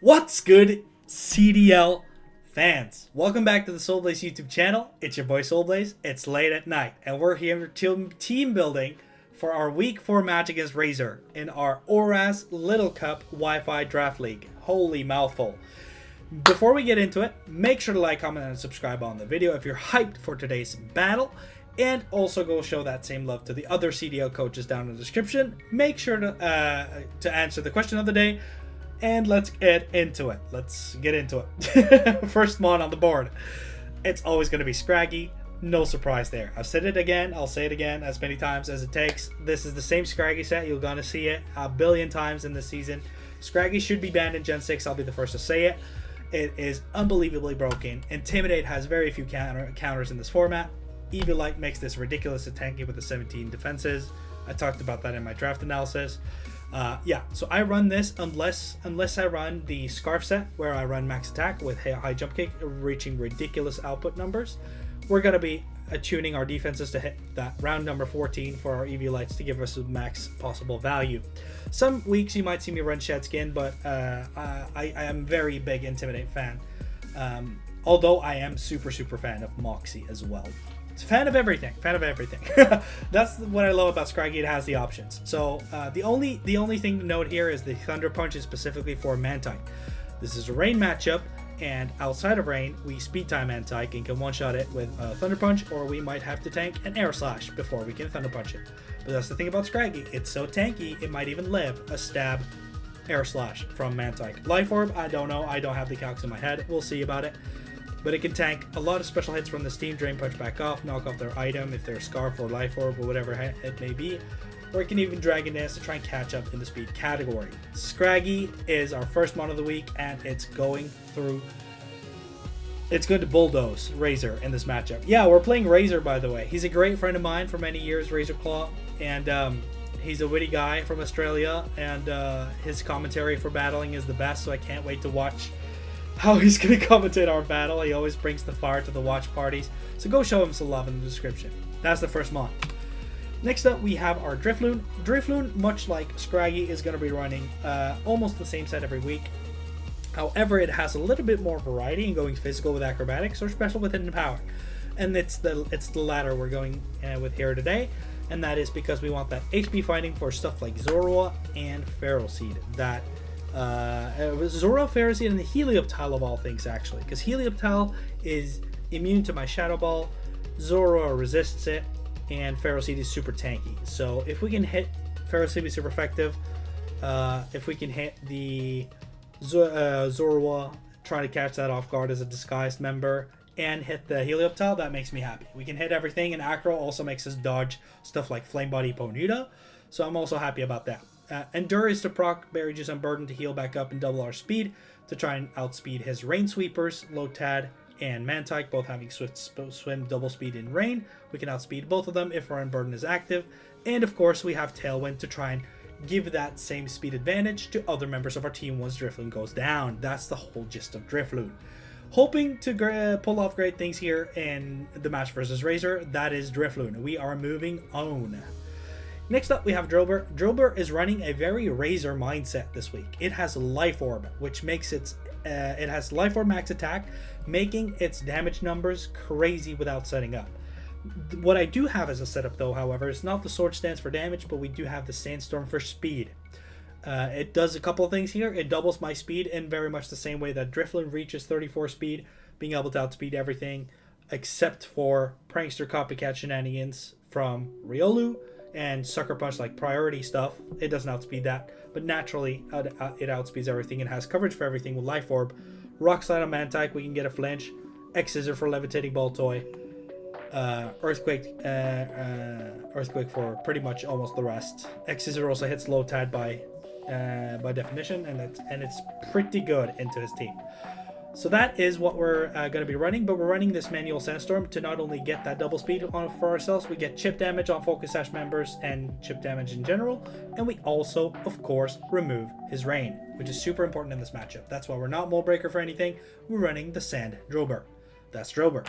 What's good, CDL fans? Welcome back to the Soulblaze YouTube channel. It's your boy Soulblaze. It's late at night, and we're here team building for our Week 4 match against Razor in our ORAS Little Cup Wi-Fi Draft League. Holy mouthful. Before we get into it, make sure to like, comment, and subscribe on the video if you're hyped for today's battle. And also go show that same love to the other CDL coaches down in the description. Make sure to answer the question of the day. And let's get into it. First mon on the board. It's always going to be Scraggy. No surprise there. I've said it again. I'll say it again as many times as it takes. This is the same Scraggy set. You're going to see it a billion times in this season. Scraggy should be banned in Gen 6. I'll be the first to say it. It is unbelievably broken. Intimidate has very few counters in this format. Evilite makes this ridiculously tanky with the 17 defenses. I talked about that in my draft analysis. Yeah, so I run this unless I run the Scarf set where I run max attack with high jump kick reaching ridiculous output numbers. We're going to be attuning our defenses to hit that round number 14 for our Eviolites to give us the max possible value. Some weeks you might see me run Shed Skin, but I am very big Intimidate fan. Although I am super fan of Moxie as well. Fan of everything. That's what I love about Scraggy. It has the options. So the only thing to note here is the Thunder Punch is specifically for Mantike. This is a rain matchup, and outside of rain, we speed time Mantike and can one-shot it with a Thunder Punch, or we might have to tank an Air Slash before we can Thunder Punch it. But that's the thing about Scraggy. It's so tanky, it might even live a stab Air Slash from Mantike. Life Orb, I don't know. I don't have the calcs in my head. We'll see about it. But it can tank a lot of special hits from this team, Drain Punch back off, knock off their item if they're Scarf or Life Orb or whatever it may be. Or it can even Dragon Dance to try and catch up in the speed category. Scraggy is our first mon of the week, and it's going to bulldoze Razor in this matchup. Yeah, we're playing Razor, by the way. He's a great friend of mine for many years, Razorclawww, and he's a witty guy from Australia, and his commentary for battling is the best, so I can't wait to watch how he's going to commentate our battle. He always brings the fire to the watch parties. So go show him some love in the description. That's the first mon. Next up, we have our Drifloon. Drifloon, much like Scraggy, is going to be running almost the same set every week. However, it has a little bit more variety in going physical with acrobatics or special with hidden power. And it's the latter we're going with here today. And that is because we want that HP fighting for stuff like Zorua and Feral Seed. That Zorua, Feral Seed, and the Helioptile of all things, actually, because Helioptile is immune to my Shadow Ball, Zorua resists it, and Feral Seed is super tanky. So if we can hit Feral Seed, be super effective. If we can hit the Zorua, trying to catch that off guard as a disguised member, and hit the Helioptile, that makes me happy. We can hit everything, and Acro also makes us dodge stuff like Flame Body Ponyta, so I'm also happy about that. Endure is to proc Berry Juice on Burden to heal back up and double our speed to try and outspeed his Rain Sweepers, Lotad, and Mantike, both having Swift Swim double speed in Rain. We can outspeed both of them if our Unburden is active. And of course, we have Tailwind to try and give that same speed advantage to other members of our team once Drifloon goes down. That's the whole gist of Drifloon. Hoping to pull off great things here in the match versus Razor. That is Drifloon. We are moving on. Next up, we have Drillbur. Drillbur is running a very Razor mindset this week. It has Life Orb, which makes it has Life Orb max attack, making its damage numbers crazy without setting up. What I do have as a setup, though, however, is not the Sword Stance for damage, but we do have the Sandstorm for speed. It does a couple of things here. It doubles my speed in very much the same way that Drifloon reaches 34 speed, being able to outspeed everything except for Prankster Copycat shenanigans from Riolu and Sucker Punch, like priority stuff. It doesn't outspeed that, but naturally it outspeeds everything and has coverage for everything with Life Orb. Rock Slide on Mantike, we can get a flinch. X-Scissor for Levitating Ball Toy. Earthquake for pretty much almost the rest. X-Scissor also hits Lotad by definition, and it's pretty good into his team. So that is what we're going to be running, but we're running this manual Sandstorm to not only get that double speed on for ourselves, we get chip damage on Focus Sash members and chip damage in general, and we also, of course, remove his Rain, which is super important in this matchup. That's why we're not Mold Breaker for anything. We're running the Sand Drillbur. That's Drillbur.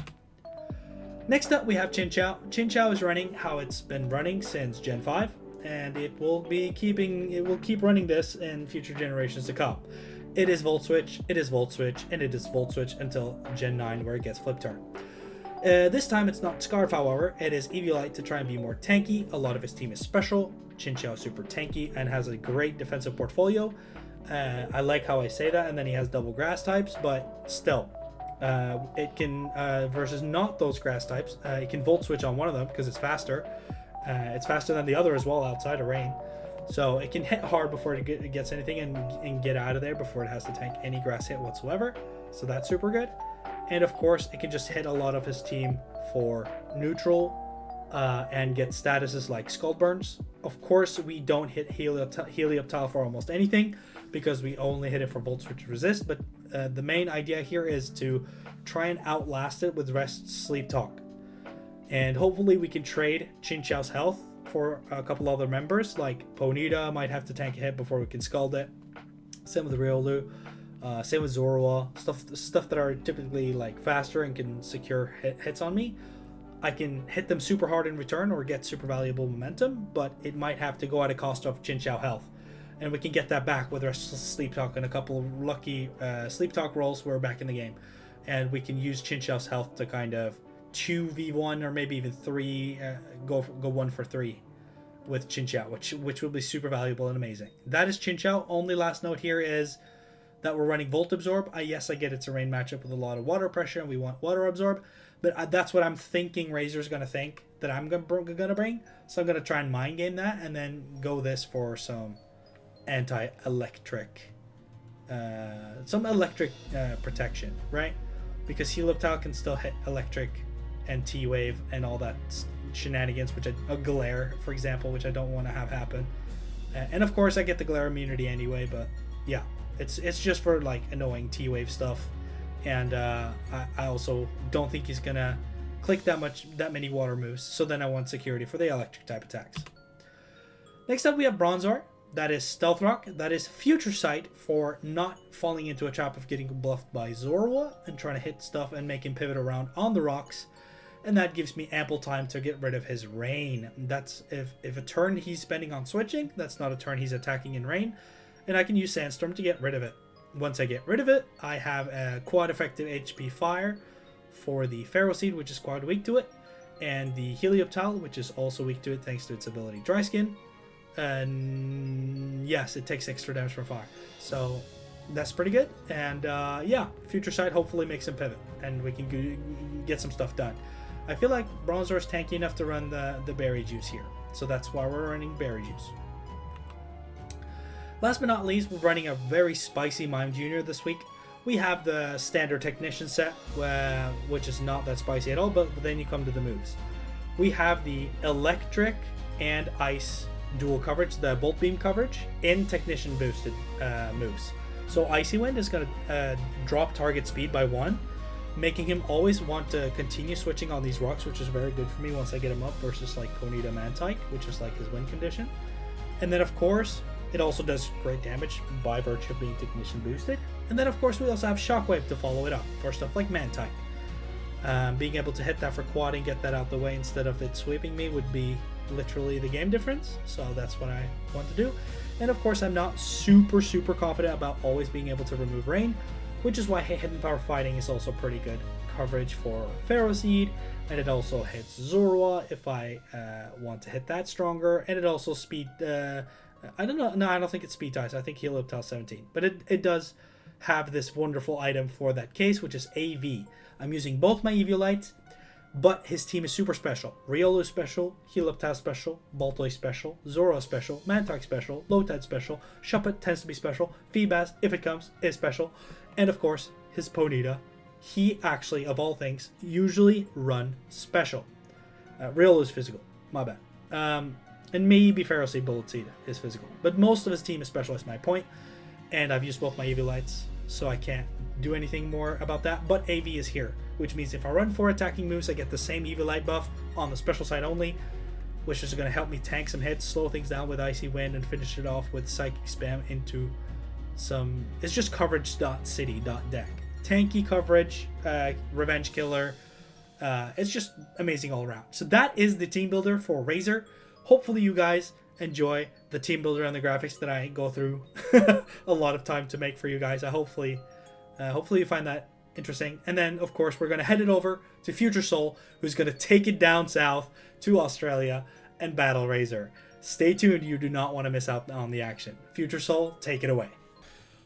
Next up, we have Chinchou. Chinchou is running how it's been running since Gen 5. and it will keep running this in future generations to come. It is Volt Switch, it is Volt Switch, and it is Volt Switch until Gen 9 where it gets Flip Turn. This time it's not Scarf, however. It is Eviolite to try and be more tanky. A lot of his team is special. Chinchou is super tanky and has a great defensive portfolio. I like how I say that, and then he has double grass types, but still, it can, versus not those grass types, it can Volt Switch on one of them because it's faster. It's faster than the other as well outside of rain. So it can hit hard before it gets anything and get out of there before it has to tank any grass hit whatsoever. So that's super good. And of course, it can just hit a lot of his team for neutral and get statuses like Skull Burns. Of course, we don't hit Helioptile for almost anything because we only hit it for Volt Switch Resist. But the main idea here is to try and outlast it with Rest Sleep Talk. And hopefully we can trade Chinchou's health for a couple other members. Like Ponyta might have to tank a hit before we can Scald it. Same with Riolu. Same with Zorua, stuff that are typically like faster and can secure hits on me. I can hit them super hard in return or get super valuable momentum, but it might have to go at a cost of Chinchou health. And we can get that back with our Sleep Talk and a couple of lucky Sleep Talk rolls where we're back in the game. And we can use Chinchou's health to kind of 2v1 or maybe even 3, go 1 for 3 with Chinchou, which will be super valuable and amazing. That is Chinchou. Only last note here is that we're running Volt Absorb. Yes, I get it's a rain matchup with a lot of water pressure and we want Water Absorb, but that's what I'm thinking Razor's going to think that I'm going to bring. So I'm going to try and mind game that and then go this for some anti-electric, protection, right? Because Helioptile can still hit electric and T-Wave and all that shenanigans, a glare, for example, which I don't want to have happen. And of course I get the glare immunity anyway, but yeah. It's just for like annoying T-Wave stuff, and I also don't think he's gonna click that many water moves. So then I want security for the electric type attacks. Next up we have Bronzor. That is Stealth Rock. That is Future Sight for not falling into a trap of getting bluffed by Zorua and trying to hit stuff and make him pivot around on the rocks. And that gives me ample time to get rid of his rain. That's if a turn he's spending on switching, that's not a turn he's attacking in rain. And I can use Sandstorm to get rid of it. Once I get rid of it, I have a quad effective HP Fire for the Pharaoh Seed, which is quad weak to it, and the Helioptile, which is also weak to it thanks to its ability Dry Skin. And yes, it takes extra damage from fire. So that's pretty good. And yeah, Future Sight hopefully makes him pivot, and we can get some stuff done. I feel like Bronzor is tanky enough to run the Berry Juice here. So that's why we're running Berry Juice. Last but not least, we're running a very spicy Mime Jr. this week. We have the standard Technician set, which is not that spicy at all, but then you come to the moves. We have the Electric and Ice dual coverage, the Bolt Beam coverage, in Technician boosted moves. So Icy Wind is going to drop target speed by 1, making him always want to continue switching on these rocks, which is very good for me once I get him up versus like Ponyta Mantike, which is like his win condition. And then of course, it also does great damage by virtue of being Technician boosted. And then of course we also have Shockwave to follow it up for stuff like Mantike. Being able to hit that for quad and get that out the way instead of it sweeping me would be literally the game difference. So that's what I want to do. And of course I'm not super confident about always being able to remove rain, which is why Hidden Power Fighting is also pretty good coverage for Pharaoh Seed, and it also hits Zorua if I want to hit that stronger, and it also speed I don't know. No, I don't think it's speed ties. I think Helioptile 17. But it does have this wonderful item for that case, which is AV. I'm using both my Eviolites, but his team is super special. Riolu special, Helioptile special, Baltoy special, Zorua special, Mantike special, Lotad special, Shuppet tends to be special, Feebas, if it comes, is special, and of course, his Ponyta. He actually, of all things, usually run special. Riolu is physical. My bad. And maybe Pharaoh Seed Bullet Seed is physical. But most of his team is special, is my point. And I've used both my Eviolites, so I can't do anything more about that. But AV is here, which means if I run 4 attacking moves, I get the same Eviolite buff on the special side only, which is going to help me tank some hits, slow things down with Icy Wind, and finish it off with Psychic Spam into some... It's just coverage.city.deck. Tanky coverage, Revenge Killer. It's just amazing all around. So that is the team builder for Razor. Hopefully you guys enjoy the team builder and the graphics that I go through a lot of time to make for you guys. Hopefully you find that interesting. And then, of course, we're going to head it over to Future Soul, who's going to take it down south to Australia and battle Razor. Stay tuned. You do not want to miss out on the action. Future Soul, take it away.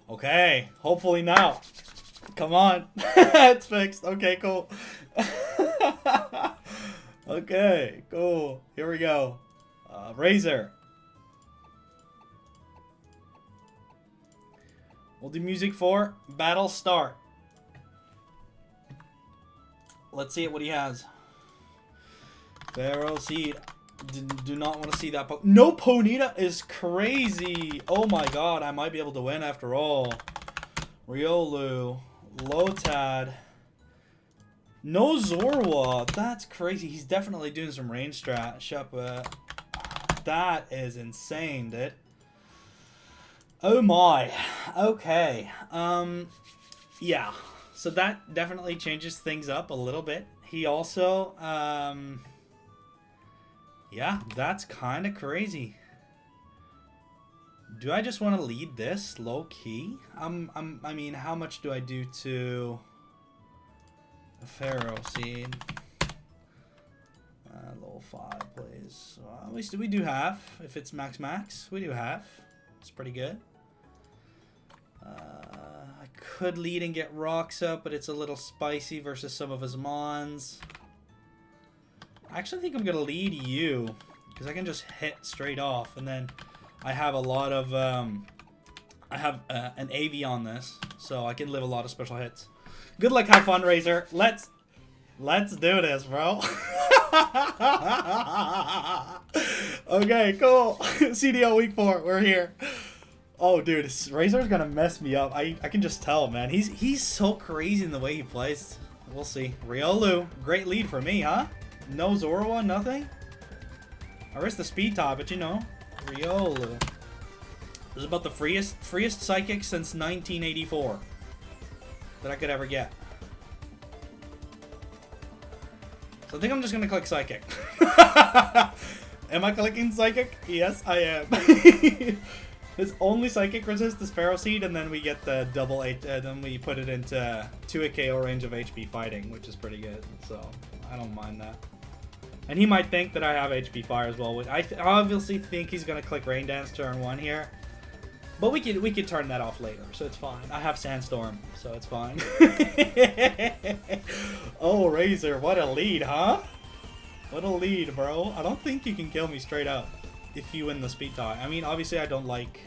Okay, hopefully now. Come on. It's fixed. Okay, cool. Okay, cool. Here we go. Razor. We'll do music for battle start. Let's see what he has. Pharaoh Seed. Do not want to see that. No Ponyta is crazy. Oh my god, I might be able to win after all. Riolu. Lotad. No Zorua. That's crazy. He's definitely doing some range strat. Shuppa. That is insane, dude. Oh my. Okay. Yeah. So that definitely changes things up a little bit. He also, yeah, that's kind of crazy. Do I just want to lead this low key? I mean, how much do I do to the Pharaoh Seed? Level 5, please. Well, at least we do half. If it's max, we do half. It's pretty good. I could lead and get rocks up, but it's a little spicy versus some of his mons. I actually think I'm going to lead you, because I can just hit straight off, and then I have a lot of, I have an AV on this, so I can live a lot of special hits. Good luck, have fun, Razor. Let's do this, bro. Okay, cool. CDL week 4, we're here. Oh, dude, Razor's gonna mess me up. I can just tell, man. He's so crazy in the way he plays. We'll see. Riolu, great lead for me, huh? No Zorua, nothing? I risked the speed top, but you know. Riolu. This is about the freest psychic since 1984 that I could ever get. So I think I'm just gonna click psychic. Am I clicking psychic? Yes, I am. His only psychic resist is Pharaoh Seed, and then we get the double 8, then we put it into 2 KO range of HP fighting, which is pretty good. So I don't mind that. And he might think that I have HP fire as well. I obviously think he's gonna click Rain Dance turn 1 here, but we could turn that off later, so it's fine. I have Sandstorm, so it's fine. Oh, Razor, what a lead, huh? What a lead, bro. I don't think you can kill me straight up if you win the speed tie. I mean, obviously I don't like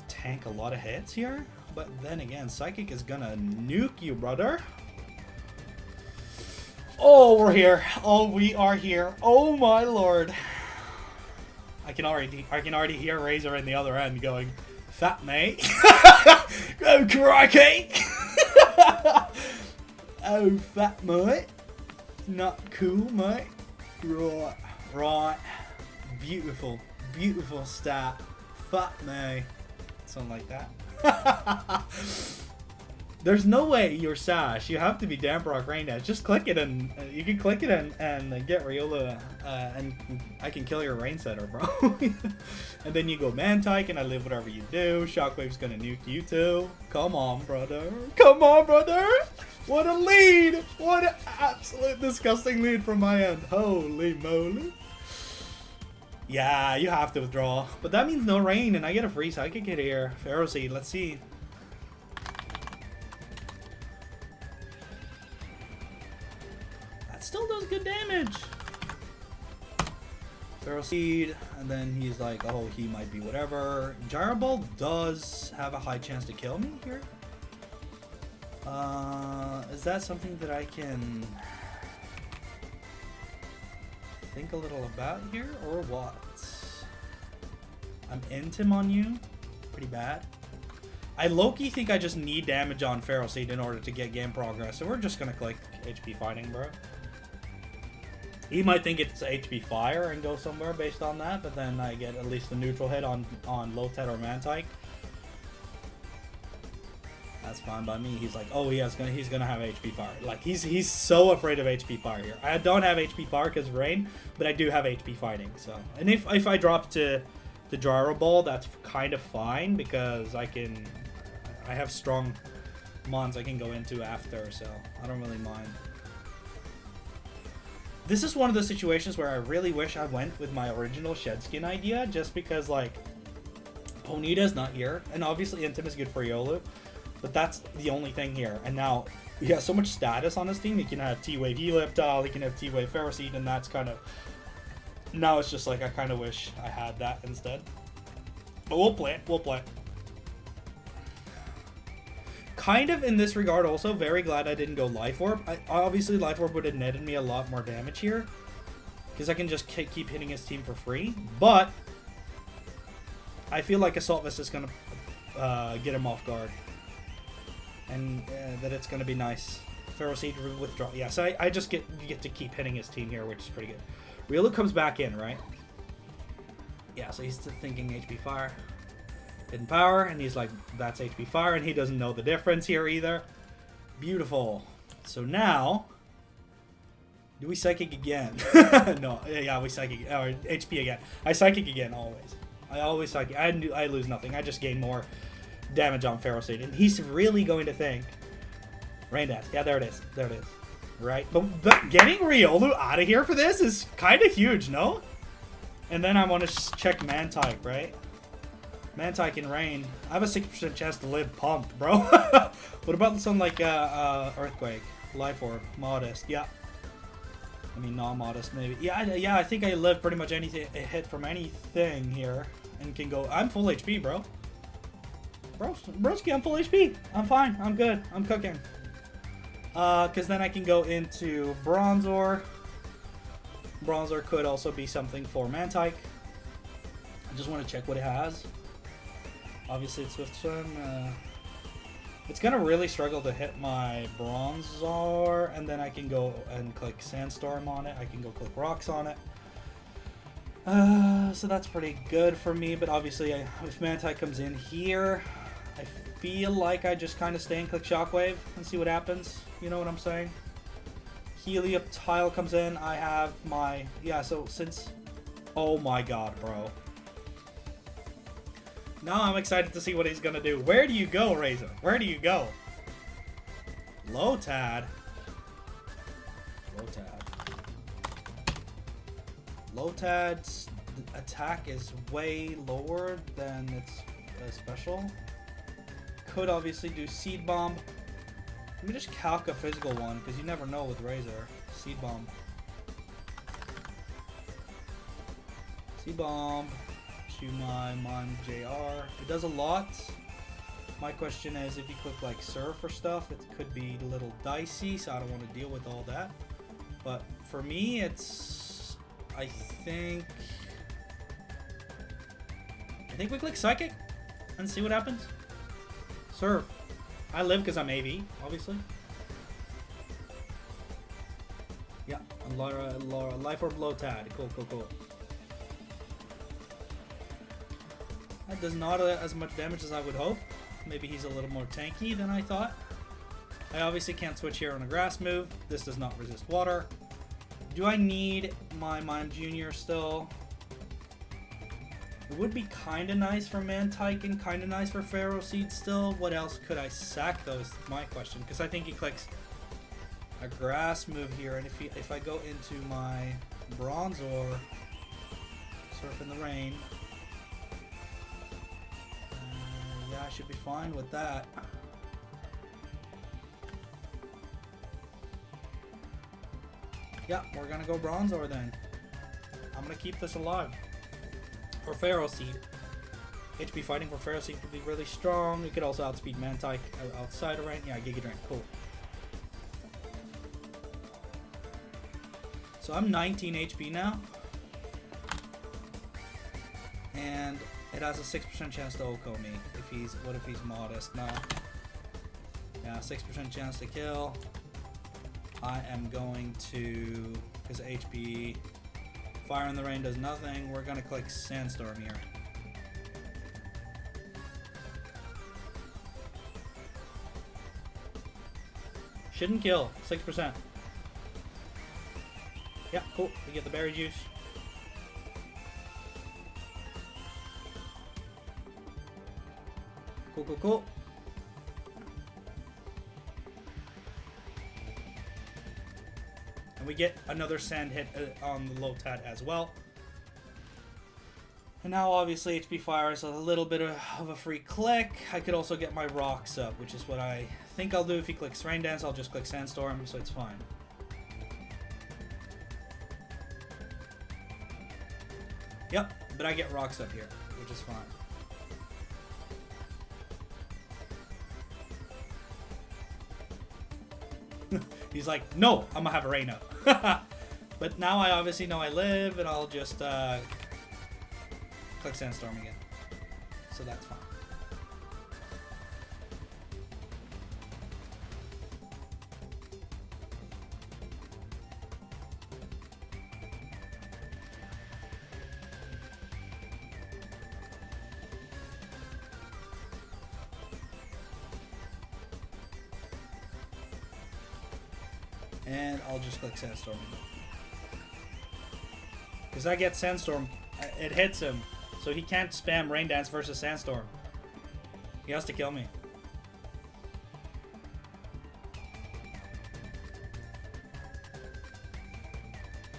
tank a lot of hits here, but then again, Psychic is gonna nuke you, brother. Oh, we're here. Oh, we are here. Oh my lord. I can already hear Razor in the other end going, "Fat mate." Go Crickey. Oh, fat mate. Not cool, mate. Right. Beautiful stat. Fuck me. Something like that. There's no way you're Sash. You have to be Damp Rock Rain Dance. Just click it and you can click it and get Riola and I can kill your Rain Setter, bro. And then you go Mantike and I live whatever you do. Shockwave's gonna nuke you too. Come on, brother. Come on, brother. What a lead. What an absolute disgusting lead from my end. Holy moly. Yeah, you have to withdraw. But that means no rain, and I get a free psychic hit here. Pharaoh Seed, let's see. That still does good damage. Pharaoh Seed, and then he's like, oh, he might be whatever. Gyro Ball does have a high chance to kill me here. Is that something that I can think a little about here, or what? I'm Intim on you, pretty bad. I low-key think I just need damage on Pharaoh Seed in order to get game progress, so we're just gonna click HP fighting, bro. He might think it's HP fire and go somewhere based on that, but then I get at least a neutral hit on Lotad or Mantike. That's fine by me. He's like, oh, he's gonna have HP fire. Like, he's so afraid of HP fire here. I don't have HP fire because of rain, but I do have HP fighting. So, and if I drop to the gyro ball, that's kind of fine because I have strong mons I can go into after, so I don't really mind. This is one of those situations where I really wish I went with my original shed skin idea, just because, like, Ponyta's not here, and obviously Intim is good for Yolu, but that's the only thing here. And now he has so much status on his team. He can have T-Wave Eliptile, he can have T-Wave Ferroseed, and that's kind of... Now it's just like, I kind of wish I had that instead. But we'll play it, we'll play it. Kind of in this regard also, very glad I didn't go Life Orb. Obviously, Life Orb would have netted me a lot more damage here, because I can just keep hitting his team for free. But I feel like Assault Vest is going to get him off guard. And that it's going to be nice. Ferroseed withdraw. Yeah, so I just get to keep hitting his team here, which is pretty good. Riolu comes back in, right? Yeah, so he's thinking HP Fire. Hidden Power, and he's like, that's HP Fire, and he doesn't know the difference here either. Beautiful. So now, do we Psychic again? No, yeah, we Psychic, or HP again. I Psychic again, always. I always Psychic. I lose nothing. I just gain more damage on Ferroseed, and he's really going to think, Rain Dance. Yeah, there it is. There it is. Right? But getting Riolu out of here for this is kind of huge, no? And then I want to check Man-type, right? Man-type in Rain. I have a 6% chance to live pumped, bro. What about something like Earthquake? Life Orb. Modest. Yeah. I mean, non-modest, maybe. Yeah, I think I live pretty much anything, a hit from anything here. And can go... I'm full HP, bro. Broski, I'm full HP. I'm fine. I'm good. I'm cooking. Because then I can go into Bronzor. Bronzor could also be something for Man-type. I just want to check what it has. Obviously, it's Swift Swim. It's going to really struggle to hit my Bronzor, and then I can go and click Sandstorm on it. I can go click Rocks on it. So that's pretty good for me, but obviously, if Man-type comes in here, I feel like I just kind of stay and click Shockwave and see what happens. You know what I'm saying? Helioptile comes in. I have my... Yeah, so since... Oh my god, bro. Now I'm excited to see what he's gonna do. Where do you go, Razor? Where do you go? Lotad. Lotad's attack is way lower than its special. Could obviously do Seed Bomb. Let me just calc a physical one, because you never know with Razor. Seed Bomb. Seed Bomb. To my JR. It does a lot. My question is, if you click like Surf or stuff, it could be a little dicey, so I don't want to deal with all that. But for me, it's... I think we click Psychic and see what happens. Surf. I live because I'm AV, obviously. Yeah, and Laura, Life Orb Lotad. Cool. That does not as much damage as I would hope. Maybe he's a little more tanky than I thought. I obviously can't switch here on a grass move. This does not resist water. Do I need my Mime Jr. still? It would be kind of nice for Man-type and kind of nice for Ferroseed still. What else could I sack though is my question. Because I think he clicks a grass move here. And if I go into my Bronzor, Surf in the Rain... yeah, I should be fine with that. Yeah, we're gonna go Bronzor then. I'm gonna keep this alive. For Ferroseed. HP fighting for Ferroseed could be really strong. You could also outspeed Man-type outside of range. Yeah, Giga Drain, cool. So I'm 19 HP now. And it has a 6% chance to OHKO me. What if he's modest? No. Yeah, 6% chance to kill. I am going to, because HP Fire in the Rain does nothing, we're gonna click Sandstorm here. Shouldn't kill. 6%. Yeah, cool. We get the berry juice. Cool, cool, cool. And we get another sand hit on the low tat as well. And now obviously HP Fire is a little bit of a free click. I could also get my rocks up, which is what I think I'll do. If he clicks Rain Dance, I'll just click Sandstorm, so it's fine. Yep, but I get rocks up here, which is fine. He's like, no, I'm gonna have a rain up. But now I obviously know I live, and I'll just click Sandstorm again. So that's fine. And I'll just click Sandstorm. Because I get Sandstorm, it hits him. So he can't spam Rain Dance versus Sandstorm. He has to kill me.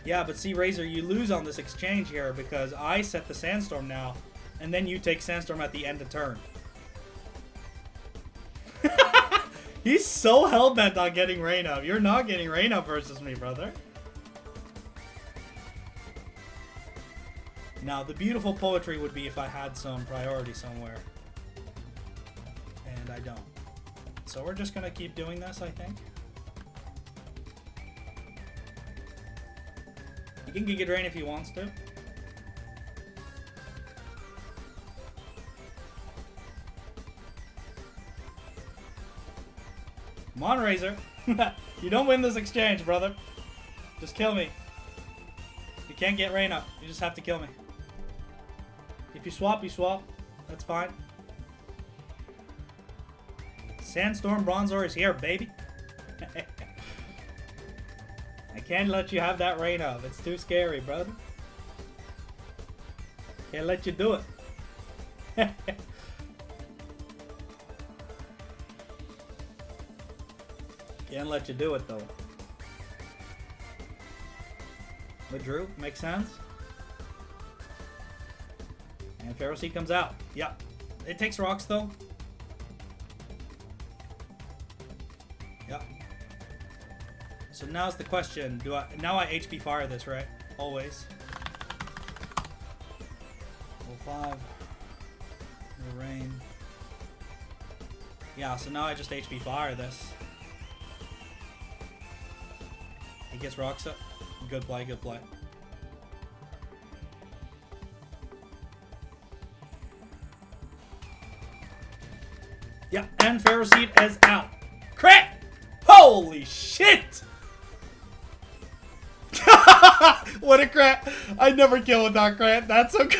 Yeah, but see, Razor, you lose on this exchange here because I set the Sandstorm now, and then you take Sandstorm at the end of turn. He's so hellbent on getting Rain Up. You're not getting Rain Up versus me, brother. Now, the beautiful poetry would be if I had some priority somewhere. And I don't. So we're just going to keep doing this, I think. He can Giga Drain if he wants to. Come on, Razor. You don't win this exchange, brother. Just kill me. You can't get Rain Up. You just have to kill me. If you swap, you swap. That's fine. Sandstorm Bronzor is here, baby. I can't let you have that Rain Up. It's too scary, brother. Can't let you do it. Can't let you do it, though. Withdrew. Makes sense. And Pharaoh Seed comes out. Yep. It takes rocks, though. Yep. So now's the question. Now I HP fire this, right? Always. Level 5. No rain. Yeah, so now I just HP fire this. He gets rocks up. Good play, good play. Yeah, and Pharaoh Seed is out. Crit! Holy shit! What a crit! I never kill with that crit. That's so good.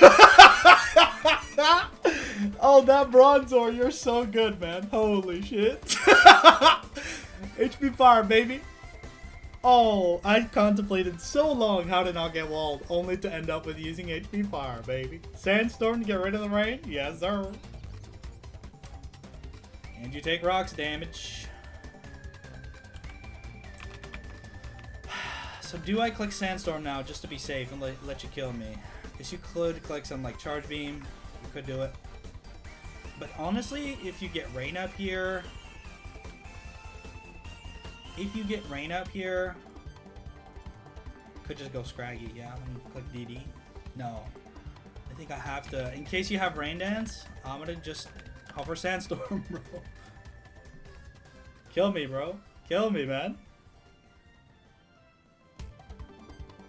Oh, that Bronzor, you're so good, man. Holy shit. HP fire, baby. Oh, I contemplated so long how to not get walled, only to end up with using HP fire, baby. Sandstorm to get rid of the rain? Yes, sir. And you take rocks damage. So do I click Sandstorm now just to be safe and let you kill me? Because you could click some like Charge Beam. You could do it. But honestly, if you get Rain Up here... If you get Rain Up here... Could just go Scraggy, yeah? And click DD. No. I think I have to... In case you have Rain Dance, I'm gonna just hover Sandstorm, bro. Kill me, bro. Kill me, man.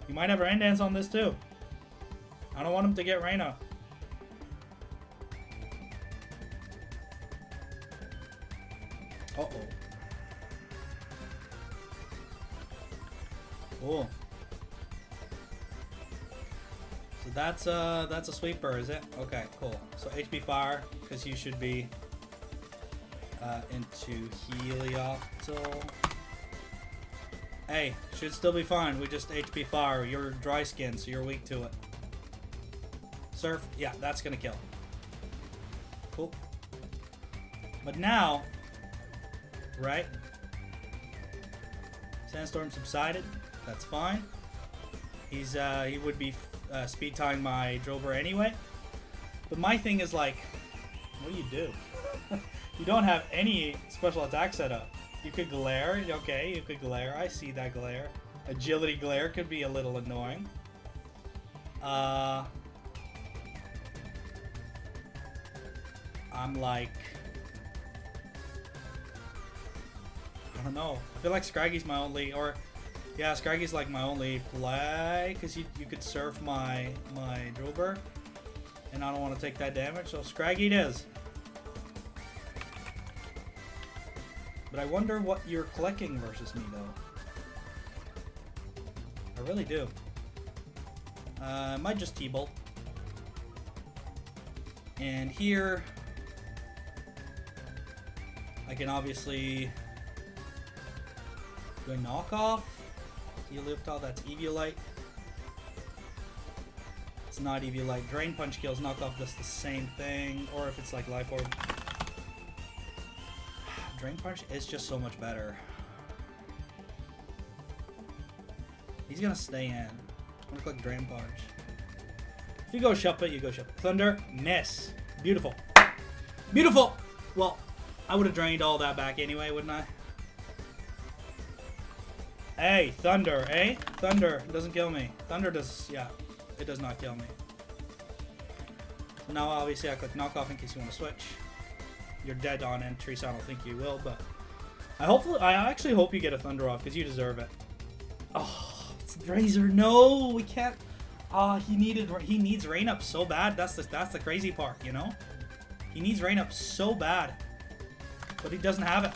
You might have Rain Dance on this, too. I don't want him to get Rain Up. Uh-oh. Cool. So that's a sweeper, is it? Okay, cool. So HP fire, because you should be into Helioptile. Hey, should still be fine. We just HP fire. You're dry skin, so you're weak to it. Surf, yeah, that's gonna kill. Cool. But now, right? Sandstorm subsided. That's fine. He would be speed tying my Drover anyway. But my thing is like, what do you do? You don't have any special attack set up. You could glare, okay, you could glare. I see that glare. Agility glare could be a little annoying. I'm like, I don't know. I feel like Scraggy's my only, or yeah, Scraggy's like my only play, because you could surf my Drover, and I don't want to take that damage, so Scraggy it is. But I wonder what you're clicking versus me, though. I really do. I might just T-bolt. And here, I can obviously go knockoff. Helioptile, that's Eviolite. It's not Eviolite. Drain Punch kills. Knockoff does the same thing. Or if it's like Life Orb. Drain Punch is just so much better. He's gonna stay in. I'm gonna click Drain Punch. If you go Shuppet, you go Shuppet. Thunder, miss. Beautiful. Beautiful! Well, I would have drained all that back anyway, wouldn't I? Hey, Thunder, eh? Thunder doesn't kill me. Thunder does, yeah, it does not kill me. So now obviously I click Knockoff in case you want to switch. You're dead on entry, so I don't think you will, but I actually hope you get a Thunder off because you deserve it. Oh, it's Razor. No, we can't. He needs Rain Up so bad. That's the crazy part, you know? He needs Rain Up so bad, but he doesn't have it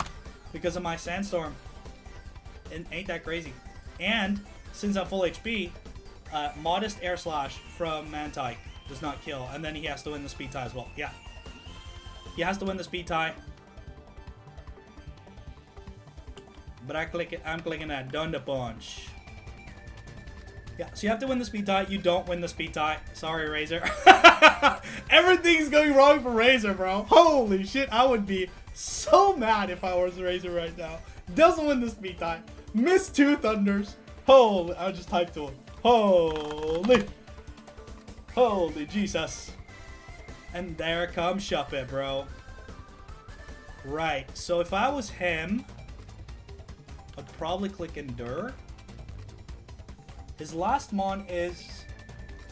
because of my Sandstorm. And ain't that crazy? And since I'm full HP, modest Air Slash from Mantike does not kill, and then he has to win the speed tie as well. Yeah. He has to win the speed tie. But I'm clicking that Thunder Punch. Yeah, so you have to win the speed tie. You don't win the speed tie. Sorry, Razor. Everything's going wrong for Razor, bro. Holy shit, I would be so mad if I was Razor right now. Doesn't win the speed tie. Missed 2 Thunders. Holy, I'll just type to him. Holy Jesus. And there comes Shuppet, bro. Right, so if I was him, I'd probably click Endure. His last mon is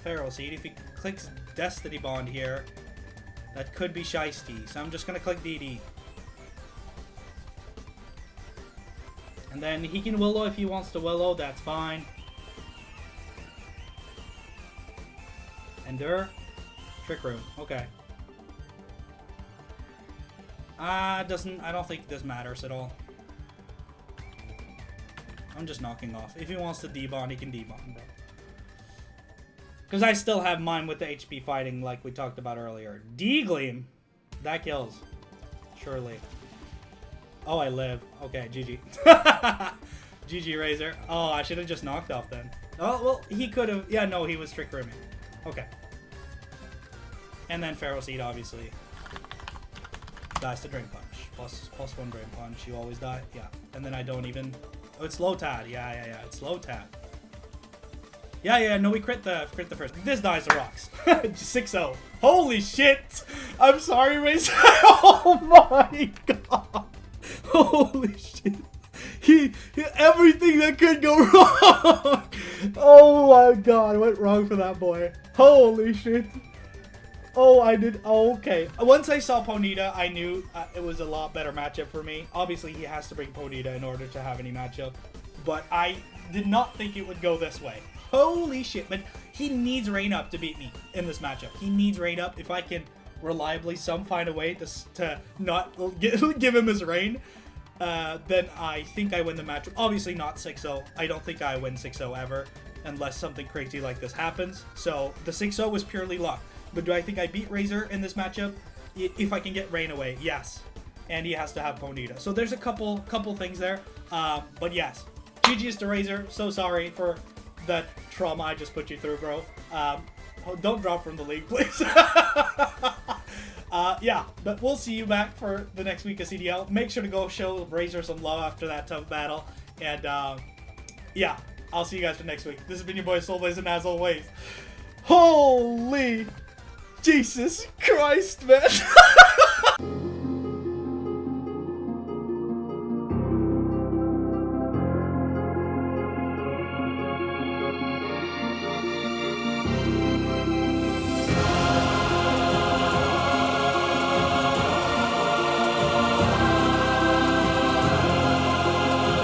Feral Seed. If he clicks Destiny Bond here, that could be Shiesty. So I'm just going to click DD. And then he can Willow if he wants to Willow, that's fine. Endure. Trick Room, okay. I don't think this matters at all. I'm just knocking off. If he wants to debond, he can debond, bro. Because I still have mine with the HP fighting like we talked about earlier. D-Gleam. That kills. Surely. Oh, I live. Okay, GG. GG, Razor. Oh, I should have just knocked off then. Oh, well, he could have. Yeah, no, he was Trick Rooming. Okay. And then Feral Seed, obviously. Dies to Drain Punch. Plus 1 Drain Punch. You always die. Yeah. And then I don't even... Oh, it's low tad. Yeah. It's low tad. Yeah. No, we crit the first. This dies to rocks. 6-0. Holy shit. I'm sorry, Razor. Oh my god. Holy shit. He everything that could go wrong. Oh my god. Went wrong for that boy. Holy shit. Oh, I did. Oh, okay. Once I saw Ponyta, I knew it was a lot better matchup for me. Obviously, he has to bring Ponyta in order to have any matchup. But I did not think it would go this way. Holy shit. But he needs Rain Up to beat me in this matchup. He needs Rain Up. If I can reliably find a way to not give him his Rain, then I think I win the matchup. Obviously not 6-0. I don't think I win 6-0 ever, unless something crazy like this happens. So the 6-0 was purely luck. But do I think I beat Razor in this matchup? If I can get Rain away, yes. And he has to have Ponyta. So there's a couple things there. But yes. GG's to Razor. So sorry for that trauma I just put you through, bro. Don't drop from the league, please. Yeah, but we'll see you back for the next week of CDL. Make sure to go show Razor some love after that tough battle. And, yeah, I'll see you guys for next week. This has been your boy Soulblaze, and as always, holy Jesus Christ, man.